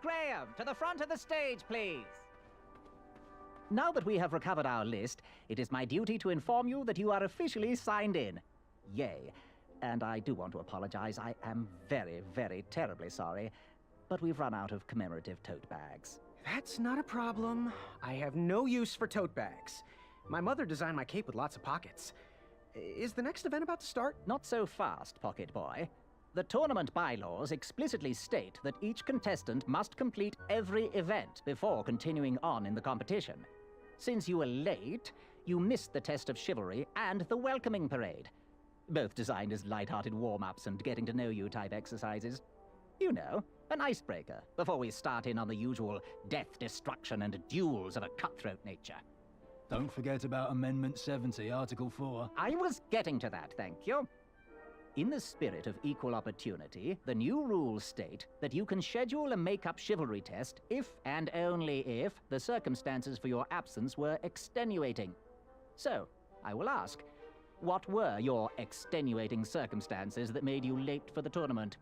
Graham, to the front of the stage, please. Now that we have recovered our list, it is my duty to inform you that you are officially signed in. Yay. And I do want to apologize. I am very, very terribly sorry, but we've run out of commemorative tote bags. That's not a problem. I have no use for tote bags. My mother designed my cape with lots of pockets. Is the next event about to start? Not so fast, Pocket Boy. The tournament bylaws explicitly state that each contestant must complete every event before continuing on in the competition. Since you were late, you missed the test of chivalry and the welcoming parade, both designed as light-hearted warm-ups and getting-to-know-you type exercises. You know, an icebreaker before we start in on the usual death, destruction, and duels of a cutthroat nature. Don't forget about Amendment 70, Article 4. I was getting to that, thank you. In the spirit of equal opportunity, the new rules state that you can schedule a make-up chivalry test if and only if the circumstances for your absence were extenuating. So, I will ask, what were your extenuating circumstances that made you late for the tournament?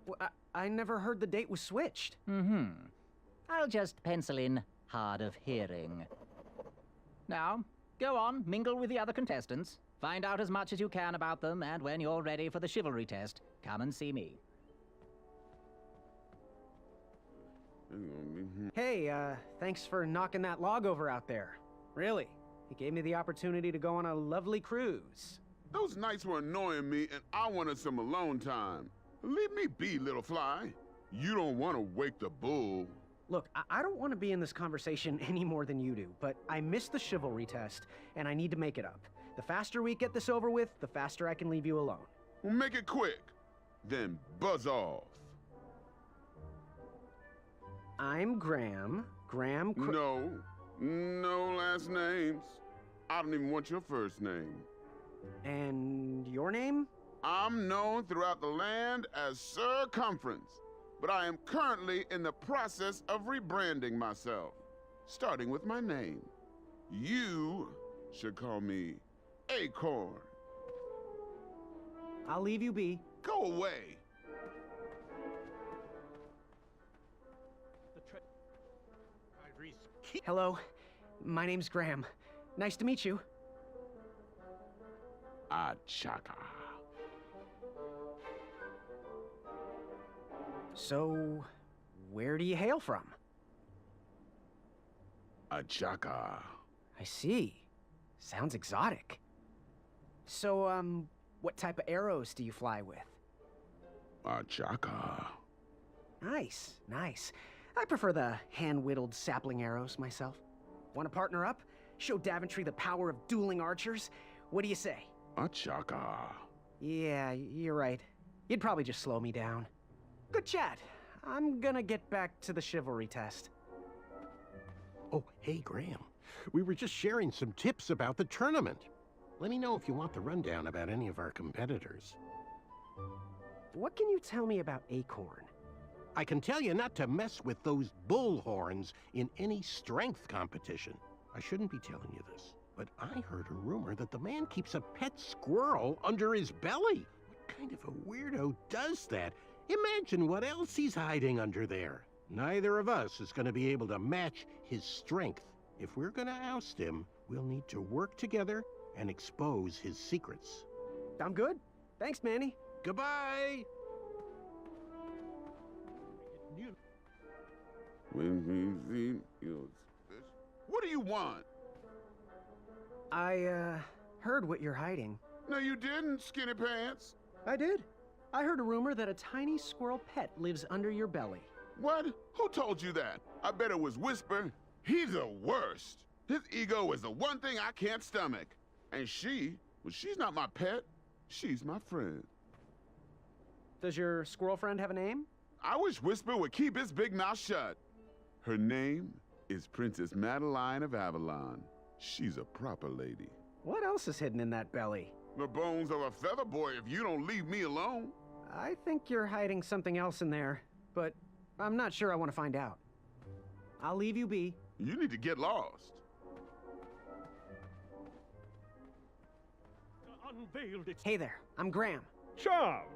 Well, I never heard the date was switched. I'll just pencil in hard of hearing. Now, go on, mingle with the other contestants. Find out as much as you can about them, and when you're ready for the chivalry test, come and see me. Hey, thanks for knocking that log over out there. Really, it gave me the opportunity to go on a lovely cruise. Those nights were annoying me, and I wanted some alone time. Leave me be, little fly. You don't want to wake the bull. Look, I don't want to be in this conversation any more than you do, but I missed the chivalry test, and I need to make it up. The faster we get this over with, the faster I can leave you alone. Well, make it quick. Then buzz off. I'm Graham. No last names. I don't even want your first name. And your name? I'm known throughout the land as Circumference, but I am currently in the process of rebranding myself, starting with my name. You should call me Acorn. I'll leave you be. Go away. Hello, my name's Graham. Nice to meet you. Achaka. So, where do you hail from? Achaka. I see. Sounds exotic. So, what type of arrows do you fly with? Achaka. Nice, nice. I prefer the hand-whittled sapling arrows myself. Want to partner up? Show Daventry the power of dueling archers? What do you say? Achaka. Yeah, you're right. You'd probably just slow me down. Good chat. I'm gonna get back to the chivalry test. Oh, hey, Graham. We were just sharing some tips about the tournament. Let me know if you want the rundown about any of our competitors. What can you tell me about Acorn? I can tell you not to mess with those bullhorns in any strength competition. I shouldn't be telling you this, but I heard a rumor that the man keeps a pet squirrel under his belly. What kind of a weirdo does that? Imagine what else he's hiding under there. Neither of us is going to be able to match his strength. If we're going to oust him, we'll need to work together and expose his secrets. I'm good. Thanks, Manny. Goodbye! What do you want? I, heard what you're hiding. No, you didn't, skinny pants. I did. I heard a rumor that a tiny squirrel pet lives under your belly. What? Who told you that? I bet it was Whisper. He's the worst. His ego is the one thing I can't stomach. And she's not my pet. She's my friend. Does your squirrel friend have a name? I wish Whisper would keep his big mouth shut. Her name is Princess Madeline of Avalon. She's a proper lady. What else is hidden in that belly? The bones of a feather boy if you don't leave me alone. I think you're hiding something else in there, but I'm not sure I want to find out. I'll leave you be. You need to get lost. Unveiled its Hey there, I'm Graham. charmed,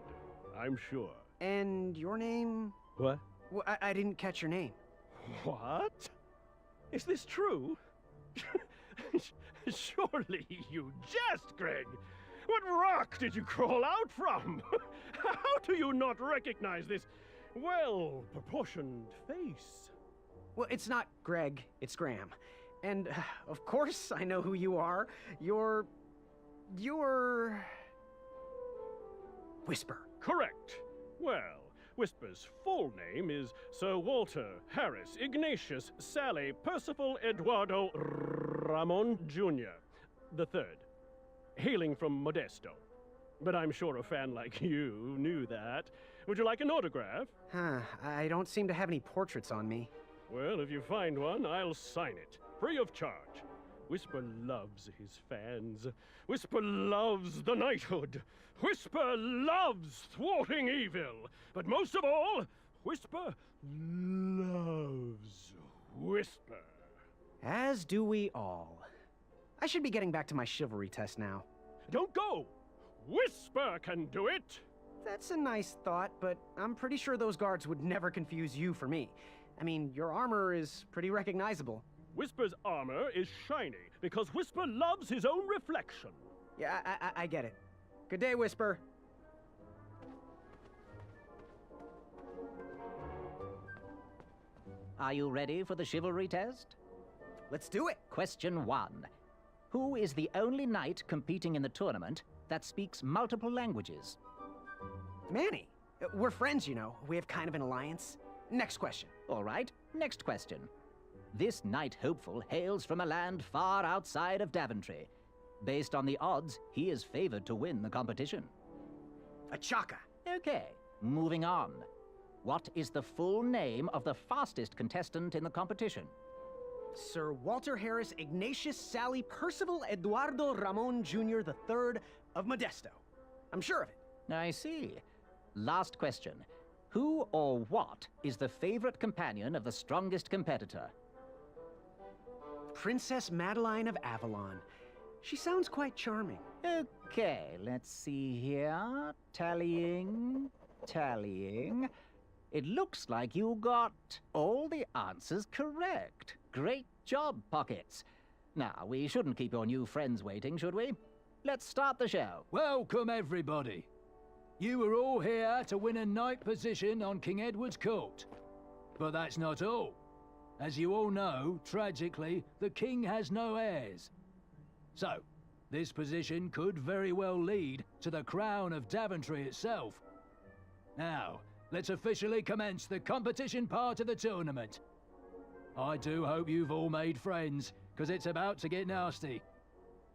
I'm sure. And your name? What? I didn't catch your name. What? Is this true? Surely you jest, Greg. What rock did you crawl out from? How do you not recognize this well-proportioned face? Well, it's not Greg, it's Graham. And, of course, I know who you are. You're... Whisper. Correct. Well, Whisper's full name is Sir Walter Harris Ignatius Sally Percival Eduardo Ramon Jr. the Third, hailing from Modesto. But I'm sure a fan like you knew that. Would you like an autograph? Huh, I don't seem to have any portraits on me. Well, if you find one, I'll sign it, free of charge. Whisper loves his fans. Whisper loves the knighthood. Whisper loves thwarting evil. But most of all, Whisper loves Whisper. As do we all. I should be getting back to my chivalry test now. Don't go! Whisper can do it! That's a nice thought, but I'm pretty sure those guards would never confuse you for me. I mean, your armor is pretty recognizable. Whisper's armor is shiny because Whisper loves his own reflection. Yeah, I get it. Good day, Whisper. Are you ready for the chivalry test? Let's do it. Question 1. Who is the only knight competing in the tournament that speaks multiple languages? Manny. We're friends, you know. We have kind of an alliance. Next question. All right, next question. This knight hopeful hails from a land far outside of Daventry. Based on the odds, he is favored to win the competition. Achaka. Okay, moving on. What is the full name of the fastest contestant in the competition? Sir Walter Harris Ignatius Sally Percival Eduardo Ramon Jr. the Third of Modesto. I'm sure of it. I see. Last question. Who or what is the favorite companion of the strongest competitor? Princess Madeline of Avalon. She sounds quite charming. Okay, let's see here. Tallying. It looks like you got all the answers correct. Great job, Pockets. Now, we shouldn't keep your new friends waiting, should we? Let's start the show. Welcome, everybody. You are all here to win a knight position on King Edward's court. But that's not all. As you all know, tragically, the king has no heirs. So, this position could very well lead to the crown of Daventry itself. Now, let's officially commence the competition part of the tournament. I do hope you've all made friends, because it's about to get nasty.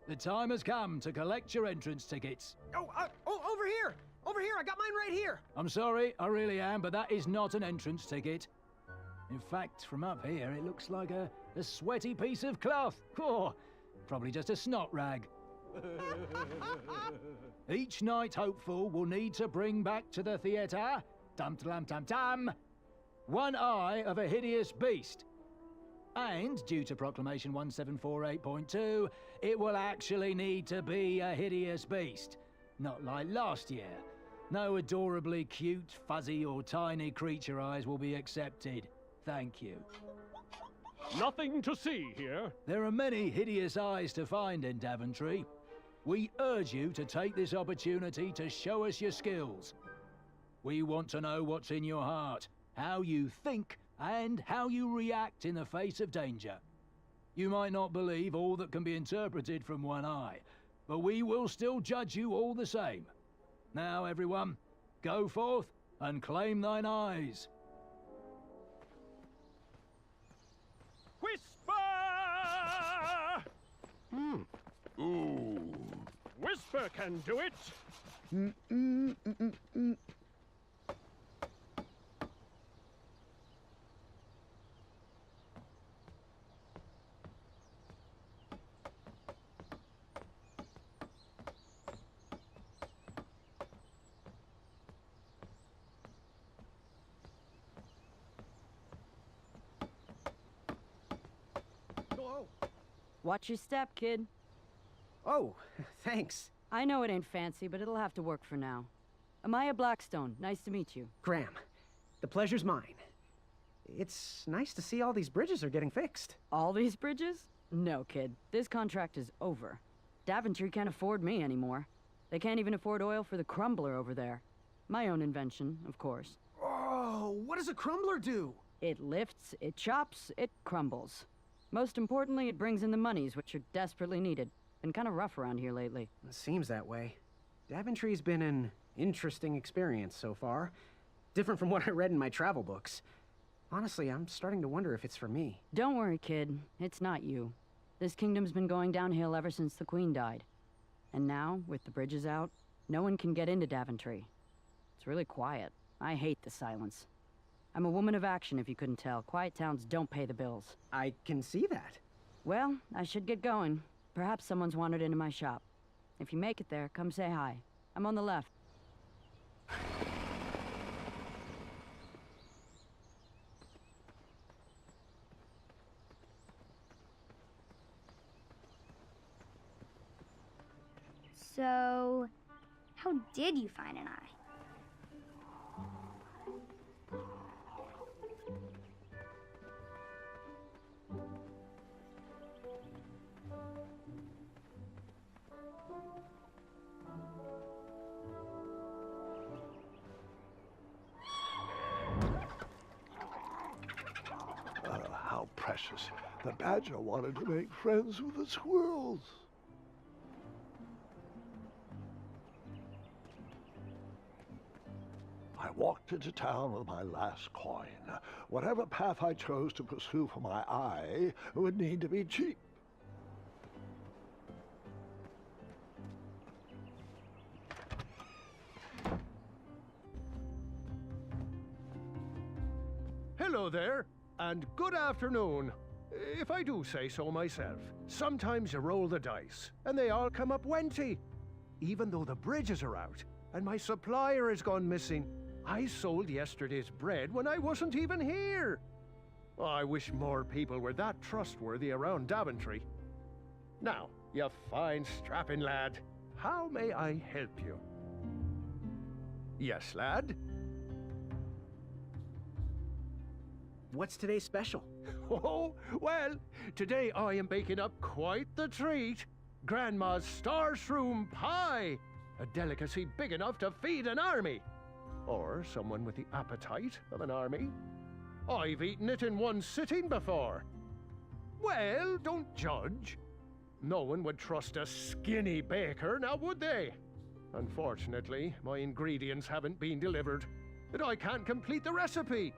The time has come to collect your entrance tickets. Oh, over here! Over here! I got mine right here! I'm sorry, I really am, but that is not an entrance ticket. In fact, from up here, it looks like a sweaty piece of cloth. Oh, probably just a snot rag. Each knight hopeful will need to bring back to the theatre, dum-dum-dum-dum, one eye of a hideous beast. And, due to Proclamation 1748.2, it will actually need to be a hideous beast. Not like last year. No adorably cute, fuzzy, or tiny creature eyes will be accepted. Thank you. Nothing to see here. There are many hideous eyes to find in Daventry. We urge you to take this opportunity to show us your skills. We want to know what's in your heart, how you think, and how you react in the face of danger. You might not believe all that can be interpreted from one eye, but we will still judge you all the same. Now, everyone, go forth and claim thine eyes. Whisper! Ooh. Whisper can do it! Watch your step, kid. Oh, thanks. I know it ain't fancy, but it'll have to work for now. Amaya Blackstone, nice to meet you. Graham, the pleasure's mine. It's nice to see all these bridges are getting fixed. All these bridges? No, kid. This contract is over. Daventry can't afford me anymore. They can't even afford oil for the crumbler over there. My own invention, of course. Oh, what does a crumbler do? It lifts, it chops, it crumbles. Most importantly, it brings in the monies, which are desperately needed. Been kind of rough around here lately. It seems that way. Daventry's been an interesting experience so far. Different from what I read in my travel books. Honestly, I'm starting to wonder if it's for me. Don't worry, kid. It's not you. This kingdom's been going downhill ever since the Queen died. And now, with the bridges out, no one can get into Daventry. It's really quiet. I hate the silence. I'm a woman of action, if you couldn't tell. Quiet towns don't pay the bills. I can see that. Well, I should get going. Perhaps someone's wandered into my shop. If you make it there, come say hi. I'm on the left. So, how did you find an eye? How precious. The badger wanted to make friends with the squirrels. I walked into town with my last coin. Whatever path I chose to pursue for my eye would need to be cheap. Hello there, and good afternoon. If I do say so myself, sometimes you roll the dice, and they all come up wenty. Even though the bridges are out, and my supplier has gone missing, I sold yesterday's bread when I wasn't even here. I wish more people were that trustworthy around Daventry. Now, you fine strapping lad, how may I help you? Yes, lad? What's today's special? Oh, well, today I am baking up quite the treat. Grandma's star shroom pie, a delicacy big enough to feed an army. Or someone with the appetite of an army. I've eaten it in one sitting before. Well, don't judge. No one would trust a skinny baker, now would they? Unfortunately, my ingredients haven't been delivered, and I can't complete the recipe.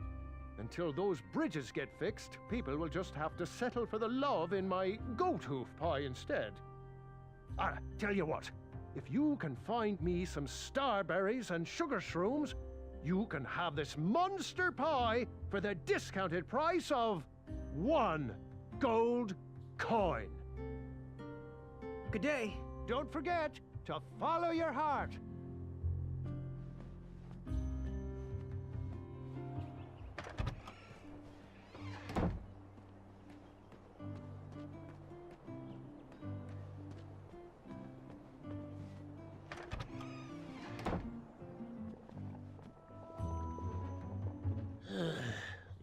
Until those bridges get fixed, people will just have to settle for the love in my goat hoof pie instead. Tell you what, if you can find me some starberries and sugar shrooms, you can have this monster pie for the discounted price of 1 gold coin. Good day. Don't forget to follow your heart.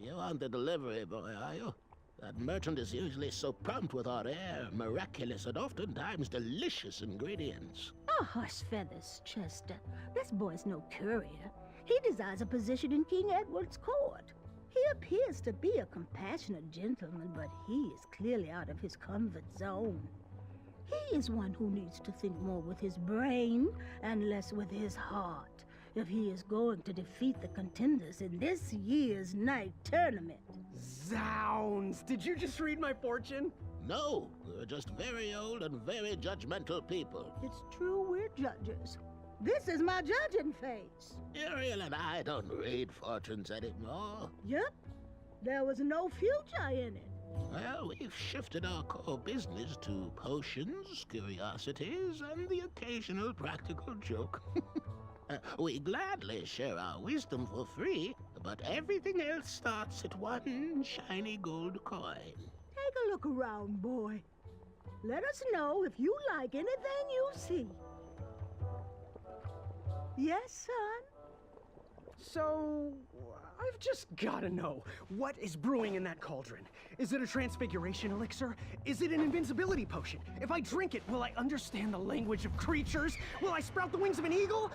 You aren't the delivery boy, are you? That merchant is usually so prompt with our rare, miraculous, and oftentimes delicious ingredients. Oh, horse feathers, Chester. This boy's no courier. He desires a position in King Edward's court. He appears to be a compassionate gentleman, but he is clearly out of his comfort zone. He is one who needs to think more with his brain and less with his heart if he is going to defeat the contenders in this year's night tournament. Zounds! Did you just read my fortune? No, we're just very old and very judgmental people. It's true we're judges. This is my judging face. Ariel and I don't read fortunes anymore. Yep, there was no future in it. Well, we've shifted our core business to potions, curiosities, and the occasional practical joke. We gladly share our wisdom for free, but everything else starts at 1 shiny gold coin. Take a look around, boy. Let us know if you like anything you see. Yes, son? So, I've just gotta know, what is brewing in that cauldron? Is it a transfiguration elixir? Is it an invincibility potion? If I drink it, will I understand the language of creatures? Will I sprout the wings of an eagle?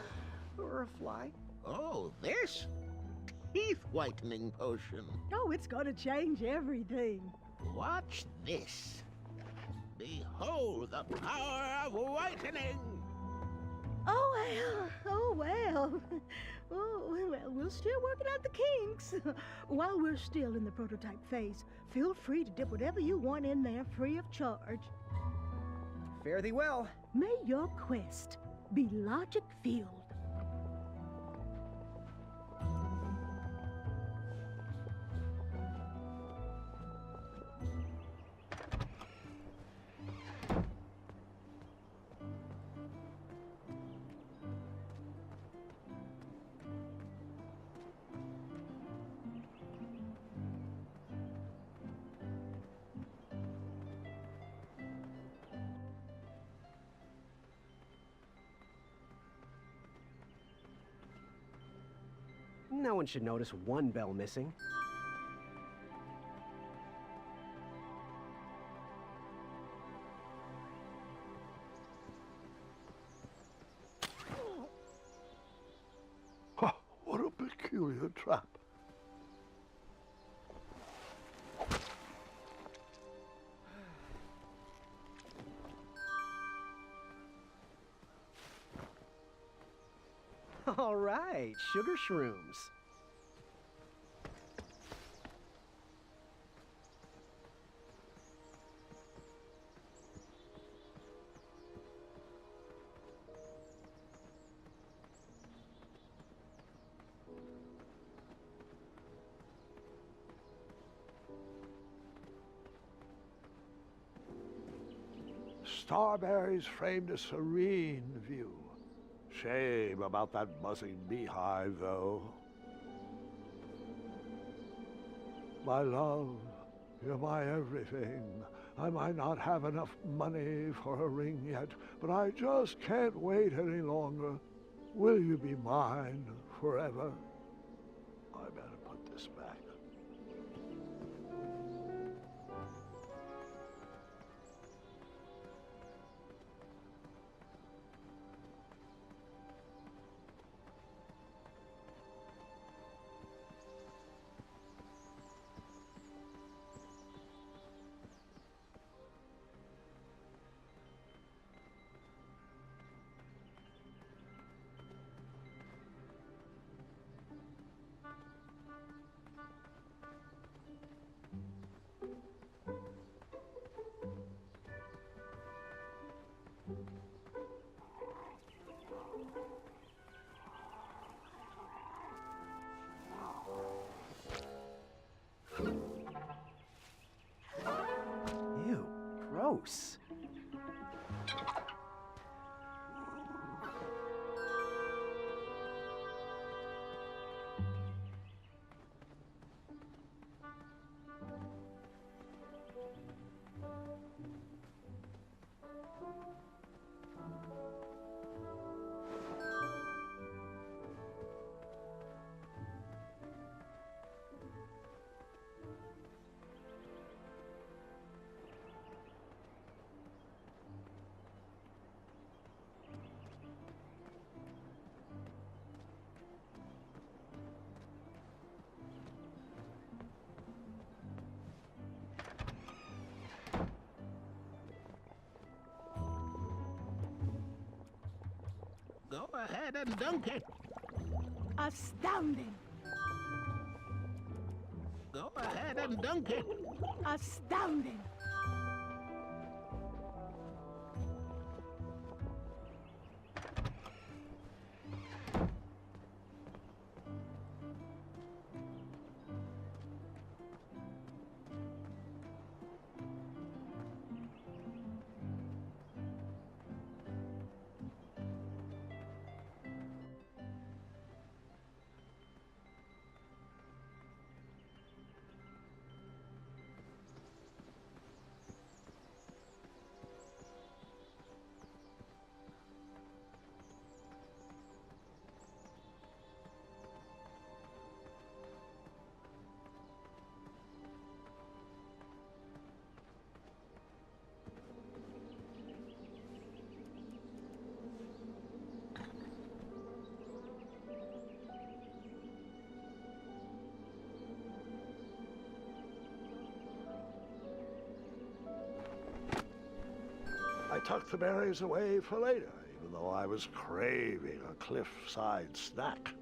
Or a fly? Oh, this? Teeth whitening potion. Oh, it's gonna change everything. Watch this. Behold the power of whitening. Oh, well. Oh, well. Oh, well, we're still working out the kinks. While we're still in the prototype phase, feel free to dip whatever you want in there free of charge. Fare thee well. May your quest be logic-filled. No one should notice one bell missing. Huh, what a peculiar trap. All right, sugar shrooms. Starberries framed a serene view. Shame about that buzzing beehive, though. My love, you're my everything. I might not have enough money for a ring yet, but I just can't wait any longer. Will you be mine forever? I better put this back. Ew, gross. Go ahead and dunk it. Astounding! Go ahead and dunk it. Astounding! tucked the berries away for later, even though I was craving a cliffside snack.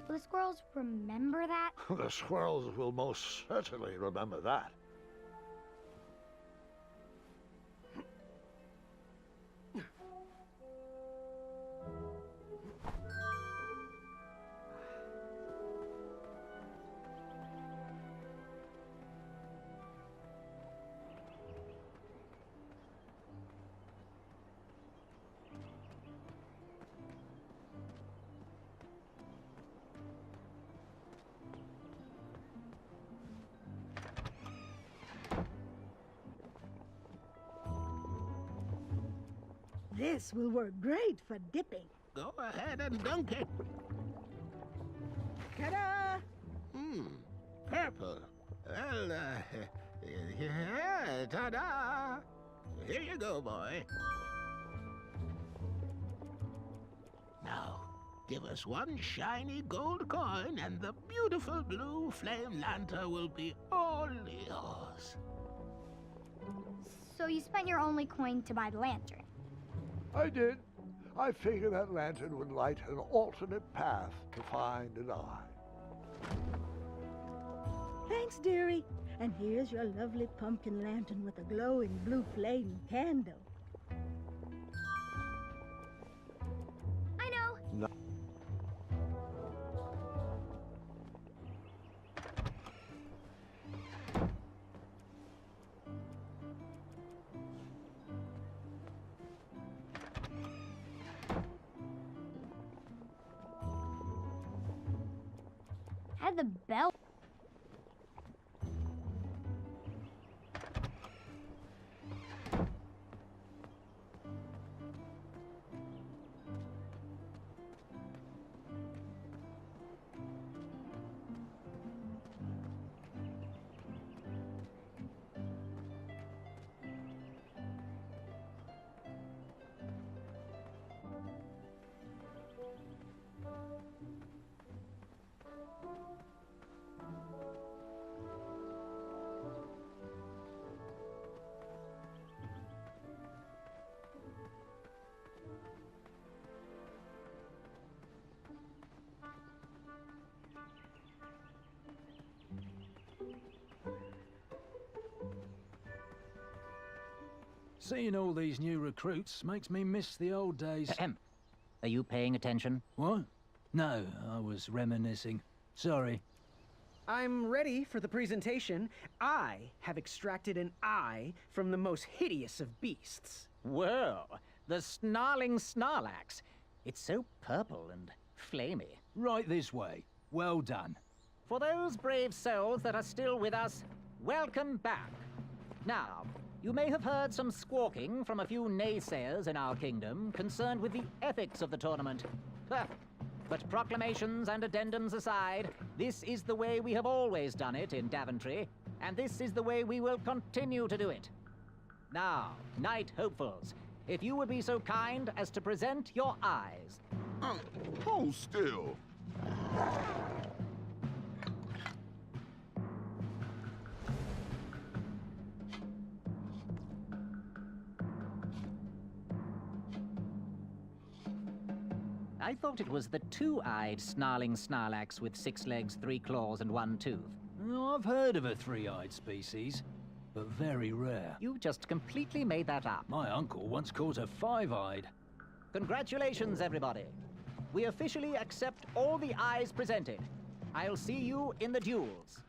Will the squirrels remember that? The squirrels will most certainly remember that. This will work great for dipping. Go ahead and dunk it. Ta-da! Purple. Well, yeah, ta-da! Here you go, boy. Now, give us one shiny gold coin and the beautiful blue flame lantern will be all yours. So you spent your only coin to buy the lantern? I did. I figured that lantern would light an alternate path to find an eye. Thanks, dearie. And here's your lovely pumpkin lantern with a glowing blue flame candle. I know. No. Had the bell. Seeing all these new recruits makes me miss the old days. Ahem. Are you paying attention? What? No, I was reminiscing. Sorry. I'm ready for the presentation. I have extracted an eye from the most hideous of beasts. Whoa, the snarling Snarlax. It's so purple and flamey. Right this way. Well done. For those brave souls that are still with us, welcome back. Now, you may have heard some squawking from a few naysayers in our kingdom concerned with the ethics of the tournament. But proclamations and addendums aside, this is the way we have always done it in Daventry, and this is the way we will continue to do it. Now, Knight Hopefuls, if you would be so kind as to present your eyes. Hold still. I thought it was the two-eyed snarling Snarlax with 6 legs, 3 claws, and 1 tooth. Oh, I've heard of a three-eyed species, but very rare. You just completely made that up. My uncle once caught a 5-eyed. Congratulations, everybody. We officially accept all the eyes presented. I'll see you in the duels.